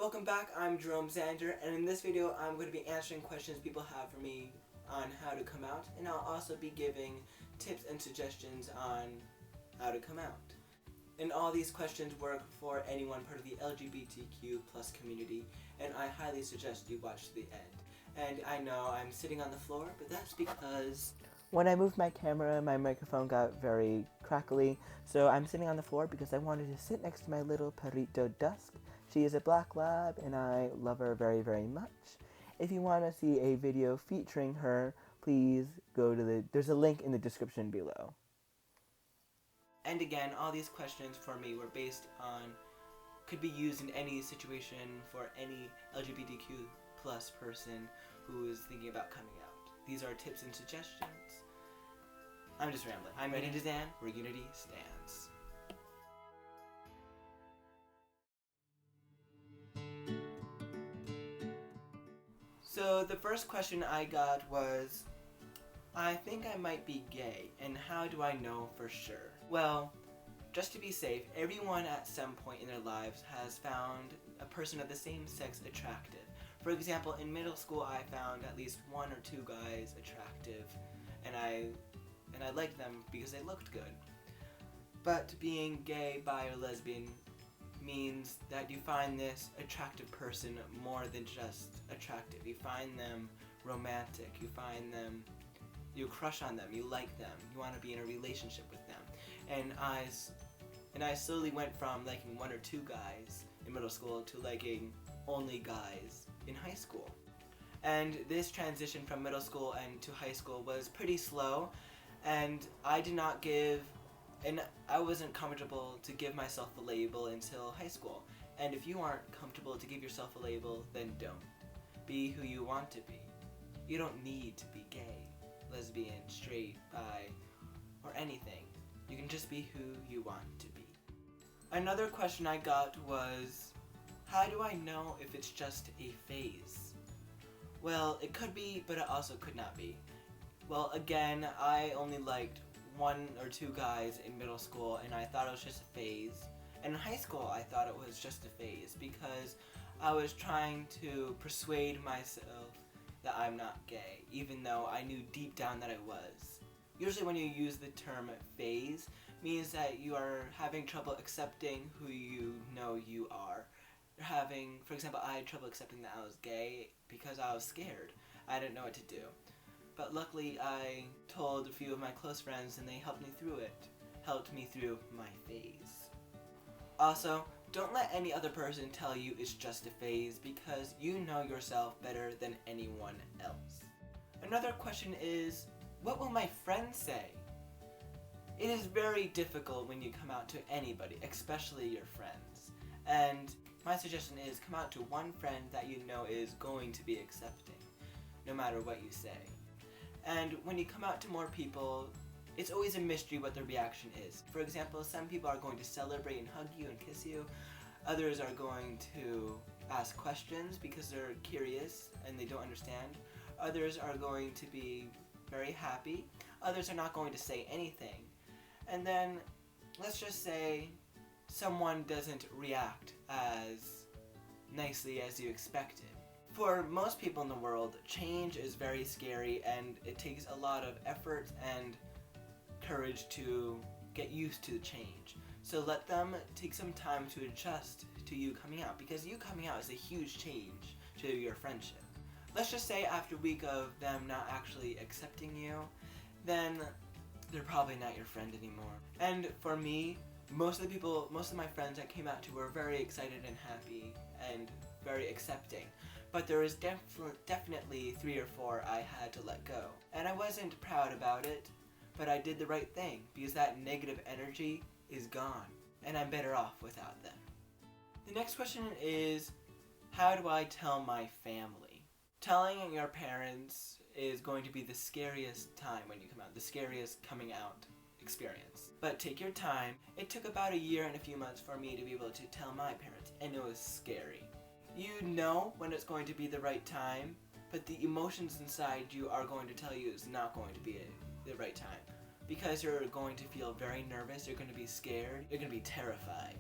Welcome back, I'm Jerome Zander, and in this video I'm going to be answering questions people have for me on how to come out, and I'll also be giving tips and suggestions on how to come out. And all these questions work for anyone part of the LGBTQ plus community, and I highly suggest you watch to the end. And I know I'm sitting on the floor, but that's because when I moved my camera, my microphone got very crackly, so I'm sitting on the floor because I wanted to sit next to my little perrito Dusk. She is a black lab, and I love her very, very much. If you want to see a video featuring her, please go to there's a link in the description below. And again, all these questions for me were based on, could be used in any situation for any LGBTQ plus person who is thinking about coming out. These are tips and suggestions. I'm just rambling. I'm UnityZan, where Unity stands. So the first question I got was, I think I might be gay, and how do I know for sure? Well, just to be safe, everyone at some point in their lives has found a person of the same sex attractive. For example, in middle school I found at least one or two guys attractive, and I liked them because they looked good. But being gay, bi, or lesbian means that you find this attractive person more than just attractive. You find them romantic, you crush on them, you like them, you want to be in a relationship with them. And I slowly went from liking one or two guys in middle school to liking only guys in high school. And this transition from middle school and to high school was pretty slow, and I wasn't comfortable to give myself a label until high school. And if you aren't comfortable to give yourself a label, then don't. Be who you want to be. You don't need to be gay, lesbian, straight, bi, or anything. You can just be who you want to be. Another question I got was, how do I know if it's just a phase? Well, it could be, but it also could not be. Well, again, I only liked one or two guys in middle school, and I thought it was just a phase. And in high school, I thought it was just a phase because I was trying to persuade myself that I'm not gay, even though I knew deep down that I was. Usually when you use the term phase, means that you are having trouble accepting who you know you are. For example, I had trouble accepting that I was gay because I was scared. I didn't know what to do. But luckily I told a few of my close friends and they helped me through my phase. Also, don't let any other person tell you it's just a phase because you know yourself better than anyone else. Another question is, what will my friends say? It is very difficult when you come out to anybody, especially your friends. And my suggestion is come out to one friend that you know is going to be accepting, no matter what you say. And when you come out to more people, it's always a mystery what their reaction is. For example, some people are going to celebrate and hug you and kiss you. Others are going to ask questions because they're curious and they don't understand. Others are going to be very happy. Others are not going to say anything. And then, let's just say someone doesn't react as nicely as you expected. For most people in the world, change is very scary and it takes a lot of effort and courage to get used to the change. So let them take some time to adjust to you coming out, because you coming out is a huge change to your friendship. Let's just say after a week of them not actually accepting you, then they're probably not your friend anymore. And for me, most of my friends I came out to were very excited and happy and very accepting. But there was definitely 3 or 4 I had to let go. And I wasn't proud about it, but I did the right thing because that negative energy is gone, and I'm better off without them. The next question is, how do I tell my family? Telling your parents is going to be the scariest time when you come out, the scariest coming out experience. But take your time. It took about a year and a few months for me to be able to tell my parents, and it was scary. You know when it's going to be the right time, but the emotions inside you are going to tell you it's not going to be the right time. Because you're going to feel very nervous, you're going to be scared, you're going to be terrified.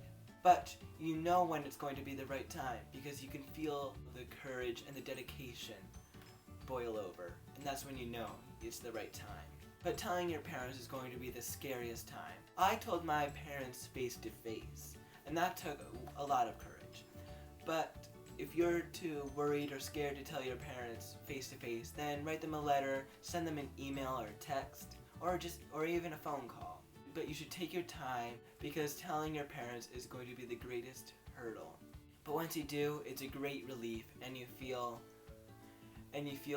But you know when it's going to be the right time because you can feel the courage and the dedication boil over. And that's when you know it's the right time. But telling your parents is going to be the scariest time. I told my parents face to face, and that took a lot of courage. But if you're too worried or scared to tell your parents face to face, then write them a letter, send them an email or text, or even a phone call. But you should take your time because telling your parents is going to be the greatest hurdle. But once you do, it's a great relief and you feel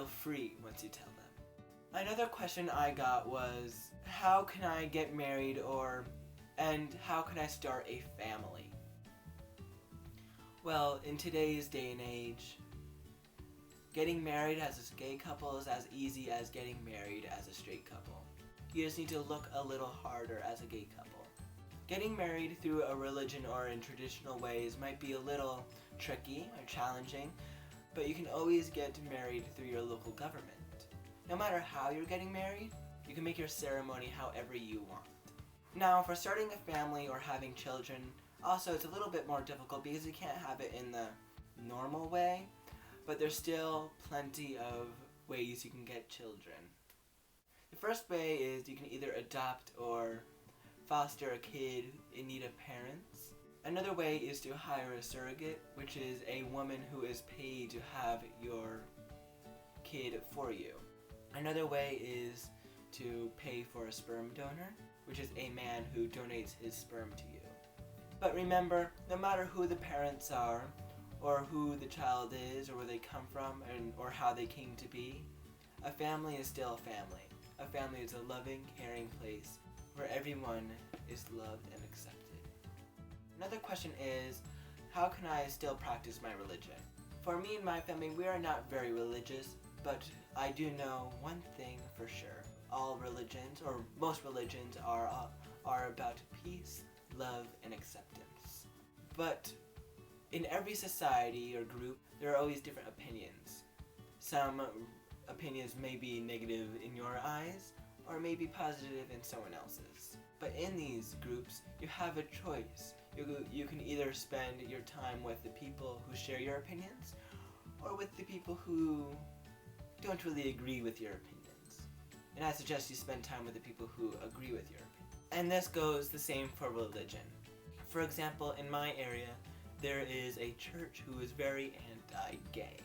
free once you tell them. Another question I got was, how can I get married and how can I start a family? Well, in today's day and age, getting married as a gay couple is as easy as getting married as a straight couple. You just need to look a little harder as a gay couple. Getting married through a religion or in traditional ways might be a little tricky or challenging, but you can always get married through your local government. No matter how you're getting married, you can make your ceremony however you want. Now, for starting a family or having children, also it's a little bit more difficult because you can't have it in the normal way, but there's still plenty of ways you can get children. The first way is you can either adopt or foster a kid in need of parents. Another way is to hire a surrogate, which is a woman who is paid to have your kid for you. Another way is to pay for a sperm donor, which is a man who donates his sperm to you. But remember, no matter who the parents are, or who the child is, or where they come from, or how they came to be, a family is still a family. A family is a loving, caring place where everyone is loved and accepted. Another question is, how can I still practice my religion? For me and my family, we are not very religious, but I do know one thing for sure. All religions, or most religions, are about peace, love, and acceptance. But in every society or group, there are always different opinions. Some opinions may be negative in your eyes, or may be positive in someone else's. But in these groups, you have a choice. You can either spend your time with the people who share your opinions, or with the people who don't really agree with your opinions. And I suggest you spend time with the people who agree with your opinion. And this goes the same for religion. For example, in my area, there is a church who is very anti-gay.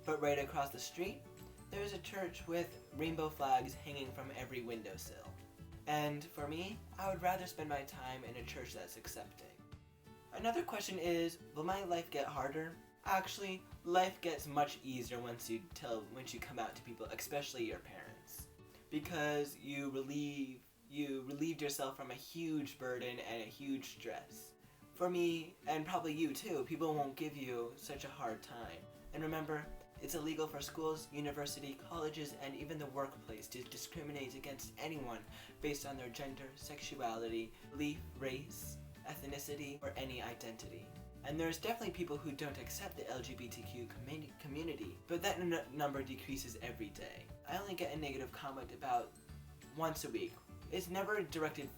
But right across the street, there is a church with rainbow flags hanging from every windowsill. And for me, I would rather spend my time in a church that's accepting. Another question is, will my life get harder? Actually, life gets much easier once you come out to people, especially your parents, because you relieved yourself from a huge burden and a huge stress. For me, and probably you too, people won't give you such a hard time. And remember, it's illegal for schools, university, colleges, and even the workplace to discriminate against anyone based on their gender, sexuality, belief, race, ethnicity, or any identity. And there's definitely people who don't accept the LGBTQ community, but that number decreases every day. I only get a negative comment about once a week. It's never directed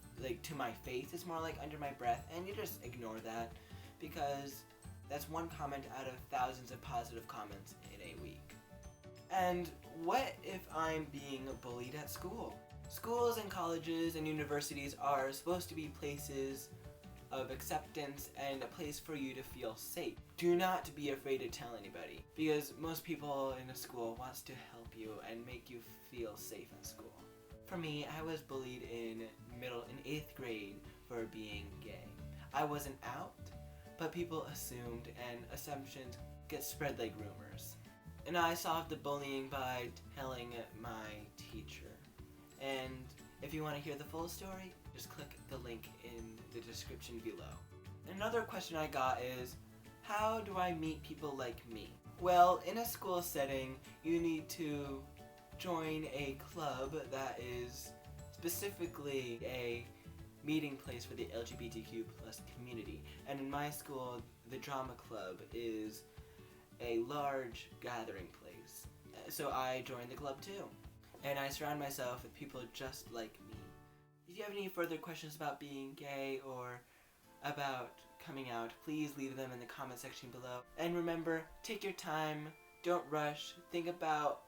to my face, it's more like under my breath, and you just ignore that because that's one comment out of thousands of positive comments in a week. And what if I'm being bullied at school? Schools and colleges and universities are supposed to be places of acceptance and a place for you to feel safe. Do not be afraid to tell anybody, because most people in a school wants to help you and make you feel safe at school. For me, I was bullied in 8th grade for being gay. I wasn't out, but people assumed, and assumptions get spread like rumors. And I solved the bullying by telling my teacher. And if you want to hear the full story, just click the link in the description below. Another question I got is, how do I meet people like me? Well, in a school setting, you need to join a club that is specifically a meeting place for the LGBTQ plus community. And in my school, the drama club is a large gathering place. So I joined the club too. And I surround myself with people just like me. If you have any further questions about being gay or about coming out, please leave them in the comment section below. And remember, take your time, don't rush, think about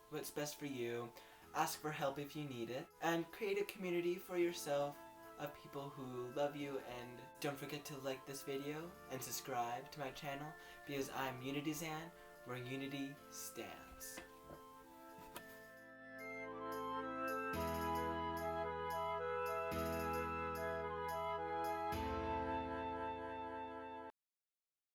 what's best for you, ask for help if you need it, and create a community for yourself of people who love you. And don't forget to like this video and subscribe to my channel, because I'm UnityZan, where unity stands.